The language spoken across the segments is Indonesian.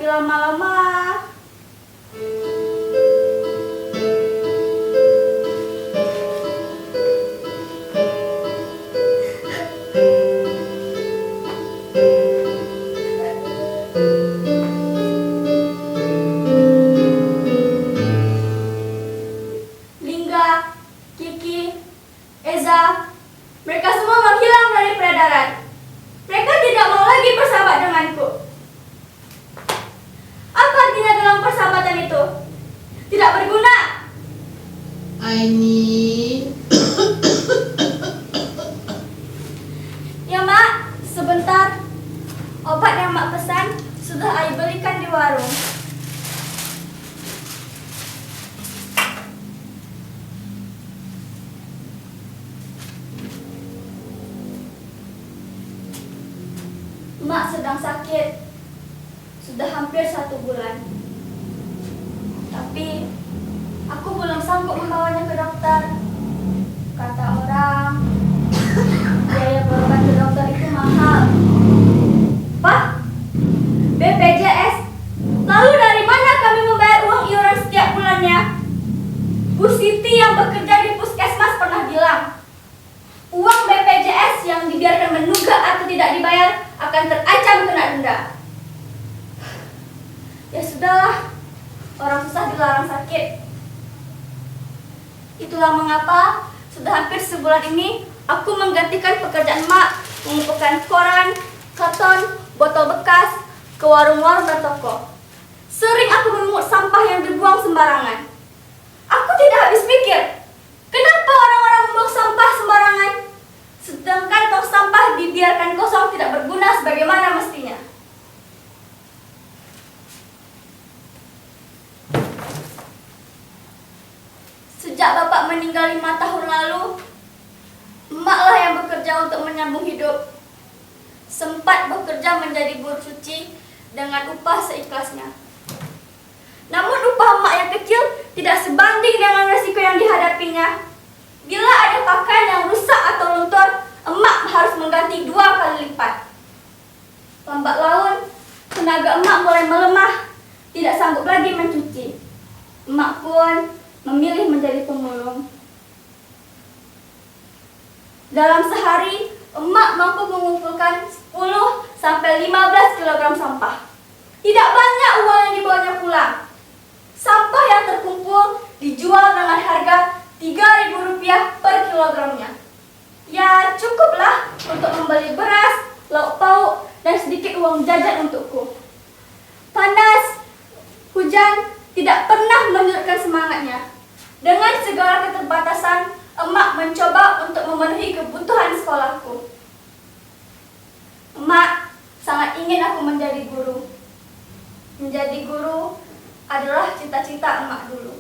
lama-lama. Lingga, Kiki, Eza, mereka semua menghilang dari peredaran. Mereka tidak mau lagi bersahabat denganku. Apa artinya dalam persahabatan itu? Tidak berguna. Aini. Ya Mak, sebentar. Obat yang Mak pesan sudah Ai belikan di warung. Mak sedang sakit. Sudah hampir 1 bulan. Tapi aku belum sanggup membawanya ke dokter. Kata orang, biaya berobat ke dokter itu mahal. Pak, BPJS. Lalu dari mana kami membayar uang iuran setiap bulannya? Bu Siti yang bekerja di puskesmas pernah bilang, uang BPJS yang dibiarkan menunggak atau tidak dibayar akan terancam kena denda. Ya sudahlah, orang susah dilarang sakit. Itulah mengapa sudah hampir sebulan ini aku menggantikan pekerjaan Mak mengumpulkan koran, karton, botol bekas ke warung-warung dan toko. Sering aku memungut sampah yang dibuang sembarangan. Aku tidak habis pikir, kenapa orang-orang membuang sampah sembarangan, sedangkan tong sampah dibiarkan kosong tidak berguna sebagaimana mestinya. Sejak Bapak meninggal 5 tahun lalu, Emaklah yang bekerja untuk menyambung hidup. Sempat bekerja menjadi buruh suci dengan upah seikhlasnya. Namun upah emak yang kecil tidak sebanding dengan resiko yang dihadapinya. Bila ada pakaian yang rusak atau luntur, emak harus mengganti 2 kali lipat. Lambat laun, tenaga emak mulai melemah, tidak sanggup lagi mencuci. Emak pun memilih menjadi pemulung. Dalam sehari, emak mampu mengumpulkan 10-15 kg sampah. Tidak banyak uang yang dibawanya pulang. Sampah yang terkumpul dijual dengan harga Rp3.000 per kilogramnya. Ya cukuplah untuk membeli beras, lauk pauk, dan sedikit uang jajan untukku. Panas, hujan tidak pernah menyurutkan semangatnya. Dengan segala keterbatasan, emak mencoba untuk memenuhi kebutuhan sekolahku. Emak sangat ingin aku menjadi guru. Menjadi guru adalah cita-cita emak dulu.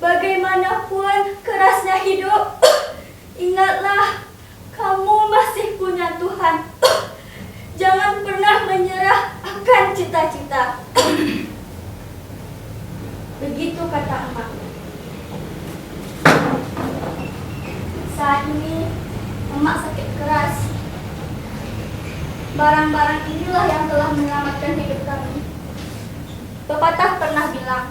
Bagaimanapun kerasnya hidup, ingatlah kamu masih punya Tuhan. Jangan pernah menyerah akan cita-cita. Begitu kata emak. Saat ini emak sakit keras. Barang-barang inilah yang telah menyelamatkan hidup kami. Pepatah pernah bilang,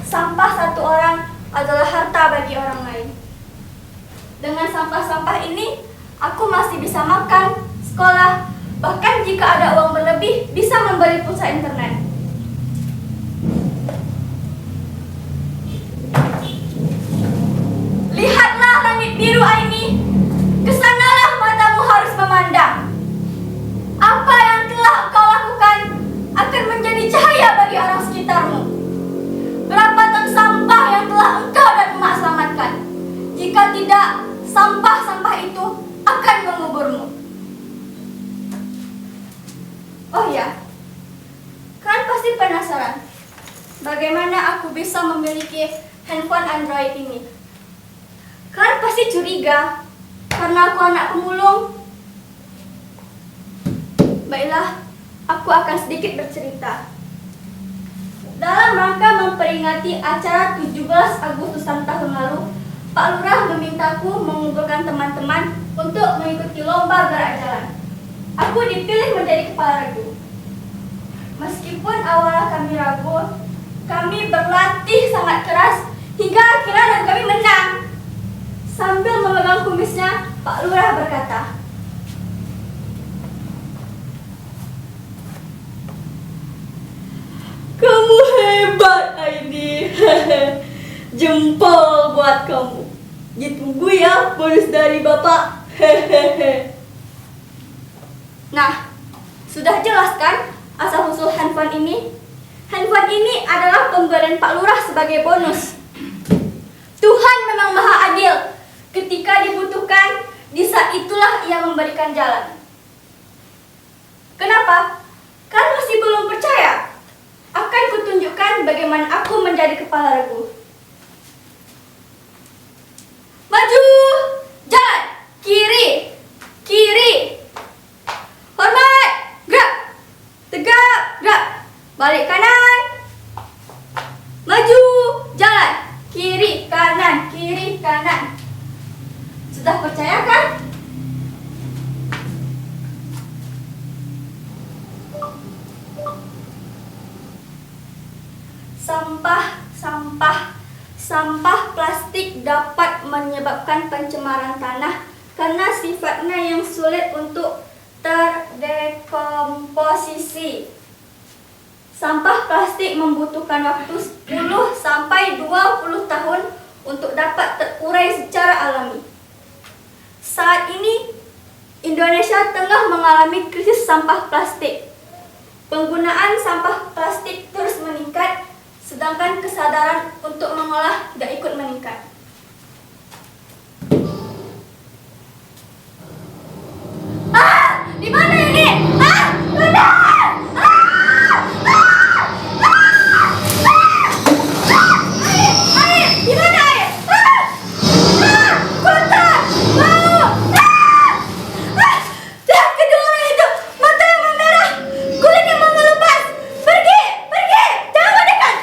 sampah satu orang adalah harta bagi orang lain. Dengan sampah-sampah ini, aku masih bisa makan, sekolah, bahkan jika ada uang berlebih, bisa membeli pulsa internet. Lihatlah langit biru ini, kesanalah matamu harus memandang. Apa yang telah kau lakukan akan menjadi cahaya bagi orang sekitarmu. Berapa ton sampah yang telah engkau dan emak selamatkan? Jika tidak, sampah-sampah itu akan menguburmu. Oh ya, kalian pasti penasaran bagaimana aku bisa memiliki handphone Android ini. Kalian pasti curiga karena aku anak pemulung. Baiklah, aku akan sedikit bercerita. Dalam rangka memperingati acara 17 Agustusan tahun lalu, Pak Lurah memintaku mengumpulkan teman-teman untuk mengikuti lomba gerak jalan. Aku dipilih menjadi kepala regu. Meskipun awalnya kami ragu, kami berlatih sangat keras hingga akhirnya regu kami menang. Sambil memegang kumisnya, Pak Lurah berkata, "Kamu hebat, Aidi. Jempol buat kamu. Ditunggu ya bonus dari Bapak." Hehehe. Nah, sudah jelas kan asal-usul handphone ini? Handphone ini adalah pemberian Pak Lurah sebagai bonus. Tuhan memang maha adil. Ketika dibutuhkan, di saat itulah Ia memberikan jalan. Kenapa? Kan masih belum percaya? Akan kutunjukkan bagaimana aku menjadi kepala regu. Maju, jalan, kiri, kiri. Hormat, gerak, tegak, gerak. Balik kanan. Maju, jalan, kiri, kanan, kiri, kanan. Sudah percaya kan? Sampah plastik dapat menyebabkan pencemaran tanah karena sifatnya yang sulit untuk terdekomposisi. Sampah plastik membutuhkan waktu 10 sampai 20 tahun untuk dapat terurai secara alami. Saat ini, Indonesia tengah mengalami krisis sampah plastik. Penggunaan sampah plastik terus meningkat, sedangkan kesadaran untuk mengolah tidak ikut meningkat. Di mana ini? Air! Di mana air? Kotor! Bau! Lihat kedua orang itu, mata yang memerah, kulit yang mau melepas. Pergi! Jangan mendekat!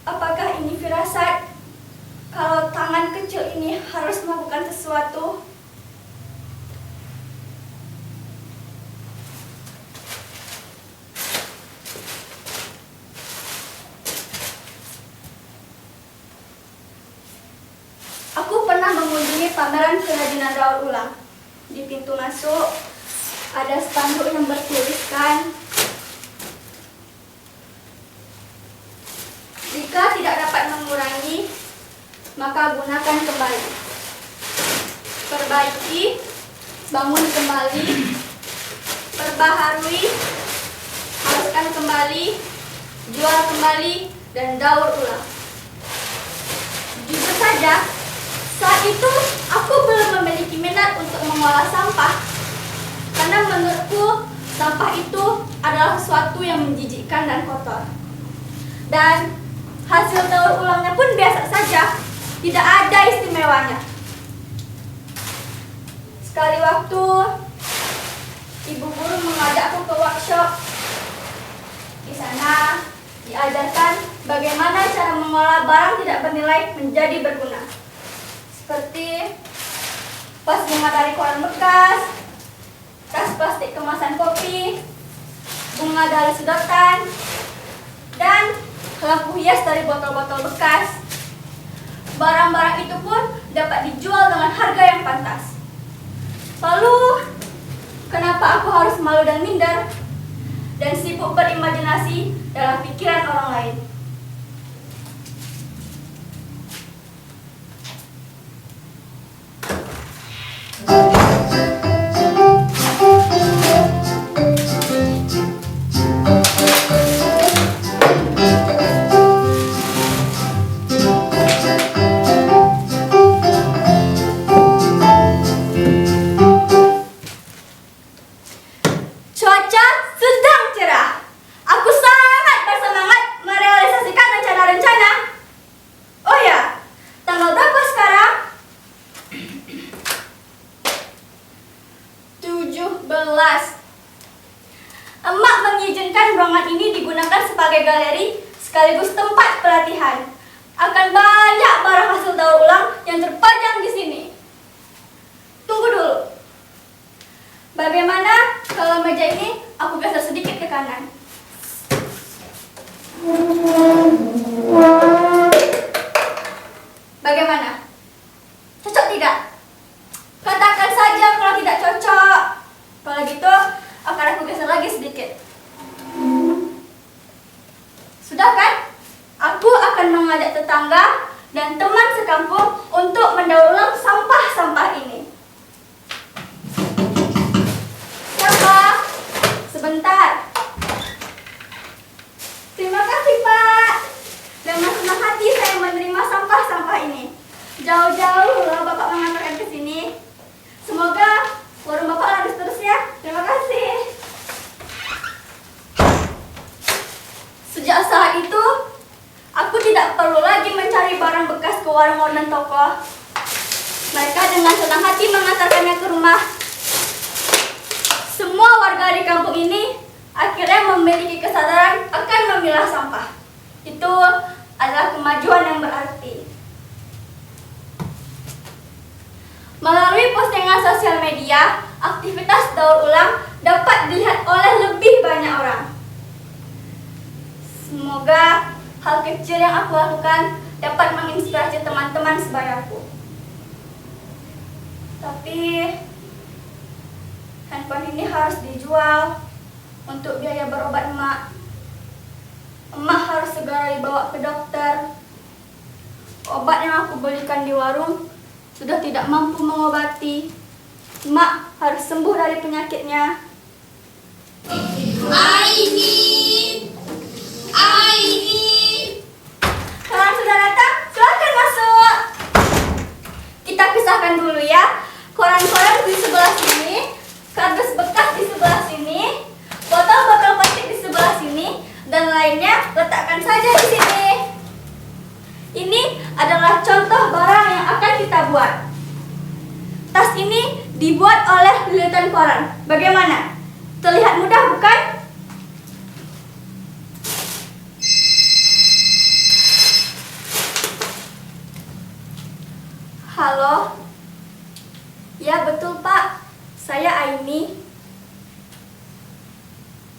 Apakah ini firasat? Kalau tangan kecil ini harus melakukan sesuatu? Aku pernah mengunjungi pameran kerajinan daur ulang. Di pintu masuk ada spanduk yang bertuliskan, "Jika tidak dapat mengurangi, maka gunakan kembali. Perbaiki, bangun kembali, perbaharui, haluskan kembali, jual kembali, dan daur ulang." Jujur saja, saat itu aku belum memiliki minat untuk mengolah sampah, karena menurutku sampah itu adalah sesuatu yang menjijikkan dan kotor. Dan hasil daur ulangnya pun biasa saja, tidak ada istimewanya. Sekali waktu, ibu guru mengajakku ke workshop. Di sana diajarkan bagaimana cara mengolah barang tidak bernilai menjadi berguna. Seperti vas bunga dari koran bekas, tas plastik kemasan kopi, bunga dari sedotan, dan lampu hias dari botol-botol bekas. Barang-barang itu pun dapat dijual dengan harga yang pantas. Lalu, kenapa aku harus malu dan minder dan sibuk berimajinasi dalam pikiran orang lain? Jelas. Emak mengizinkan ruangan ini digunakan sebagai galeri sekaligus tempat pelatihan. Akan banyak barang hasil daur ulang yang terpajang di sini. Tunggu dulu. Bagaimana kalau meja ini aku geser sedikit ke kanan? Bagaimana? Cocok tidak? Katakan saja kalau tidak cocok. Kalau gitu, akan aku geser lagi sedikit. Sudah kan? Aku akan mengajak tetangga dan teman sekampung untuk mendaur ulang sampah-sampah ini. Siapa? Sebentar. Terima kasih, Pak. Dengan senang hati saya menerima sampah-sampah ini. Jauh-jauh loh Bapak mengantarkan ke sini. Semoga warung Bapak laris terus ya. Terima kasih. Sejak saat itu, aku tidak perlu lagi mencari barang bekas ke warung dan toko. Mereka dengan senang hati mengantarkannya ke rumah. Semua warga di kampung ini akhirnya memiliki kesadaran akan memilah sampah. Itu adalah kemajuan yang berarti. Melalui postingan sosial media, aktivitas daur ulang dapat dilihat oleh lebih banyak orang. Semoga hal kecil yang aku lakukan dapat menginspirasi teman-teman sebayaku. Tapi handphone ini harus dijual untuk biaya berobat emak. Emak harus segera dibawa ke dokter. Obat yang aku belikan di warung sudah tidak mampu mengobati. Emak harus sembuh dari penyakitnya. Aini. Kalian sudah datang? Silakan masuk. Kita pisahkan dulu ya. Koran-koran di sebelah sini, kardus bekas di sebelah sini, botol-botol plastik di sebelah sini, dan lainnya letakkan saja di sini. Ini adalah contoh barang yang akan kita buat. Tas ini dibuat oleh lilitan koran. Bagaimana? Terlihat mudah bukan? Halo? Ya betul Pak, saya Aini.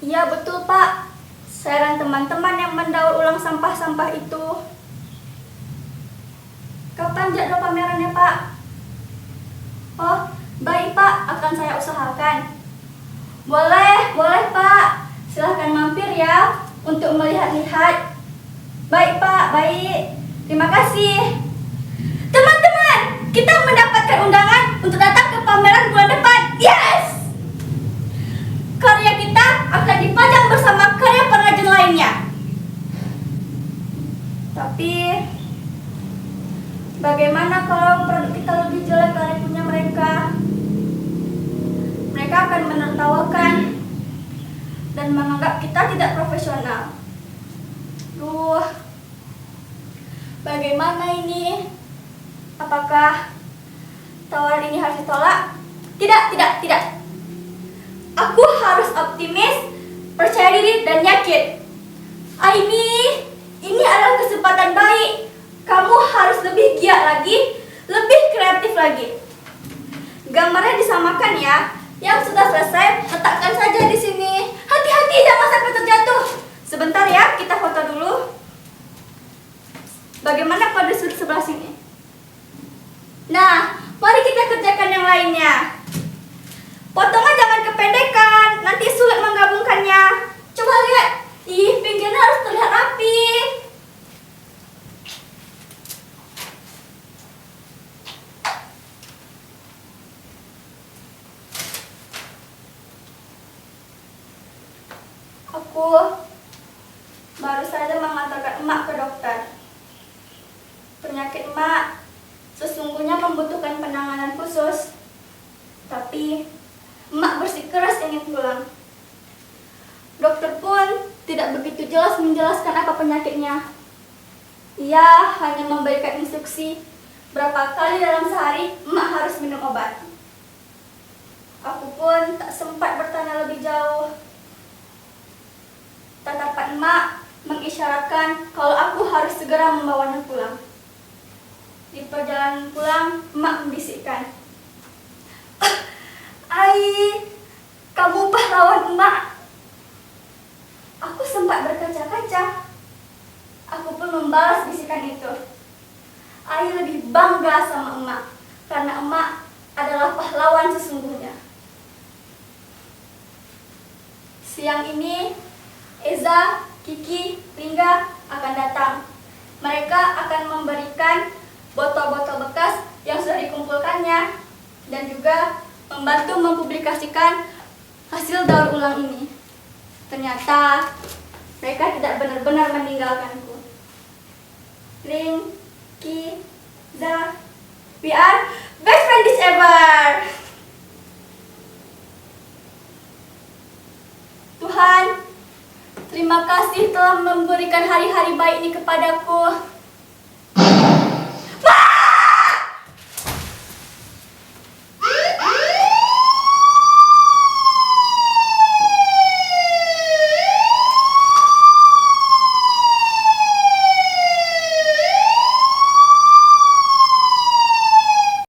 Ya betul Pak, saya dan teman-teman yang mendaur ulang sampah-sampah itu. Kapan jadwal pamerannya Pak? Oh, baik Pak, akan saya usahakan. Boleh Pak, silahkan mampir ya untuk melihat-lihat. Baik Pak, baik. Terima kasih. Teman-teman, kita mendapatkan undangan untuk datang ke pameran bulan depan. Yes! Karya kita akan dipajang bersama karya pengrajin lainnya. Tapi bagaimana kalau produk kita lebih jelek dari punya mereka? Mereka akan menertawakan dan menganggap kita tidak profesional. Duh, bagaimana ini? Apakah tawaran ini harus ditolak? Tidak. Aku harus optimis, percaya diri, dan yakin. Ini adalah kesempatan baik. Kamu harus lebih giat lagi, lebih kreatif lagi. Gambarnya disamakan ya. Yang sudah selesai, letakkan saja di sini. Hati-hati, jangan sampai terjatuh. Sebentar ya, kita foto dulu. Bagaimana pada sudut sebelah sini? Nah, mari kita kerjakan yang lainnya. Potongnya jangan kependekan, nanti sulit menggabungkannya. Coba lihat, pinggirnya harus terlihat rapi. Aku baru saja mengantarkan emak ke dokter. Penyakit emak sesungguhnya membutuhkan penanganan khusus. Tapi emak bersikeras ingin pulang. Dokter pun tidak begitu jelas menjelaskan apa penyakitnya. Ia hanya memberikan instruksi berapa kali dalam sehari emak harus minum obat. Aku pun tak sempat bertanya lebih jauh. Tatapan emak mengisyaratkan kalau aku harus segera membawanya pulang. Di perjalanan pulang, emak membisikkan, "Ai, kamu pahlawan emak." Aku sempat berkaca-kaca. Aku pun membalas bisikan itu. Ai lebih bangga sama emak, karena emak adalah pahlawan sesungguhnya. Siang ini, Eza, Kiki, Lingga akan datang. Mereka akan memberikan botol-botol bekas yang sudah dikumpulkannya dan juga membantu mempublikasikan hasil daur ulang ini. Ternyata mereka tidak benar-benar meninggalkanku. Ling, Ki, Za, we are best friends ever. Tuhan, terima kasih telah memberikan hari-hari baik ini kepadaku.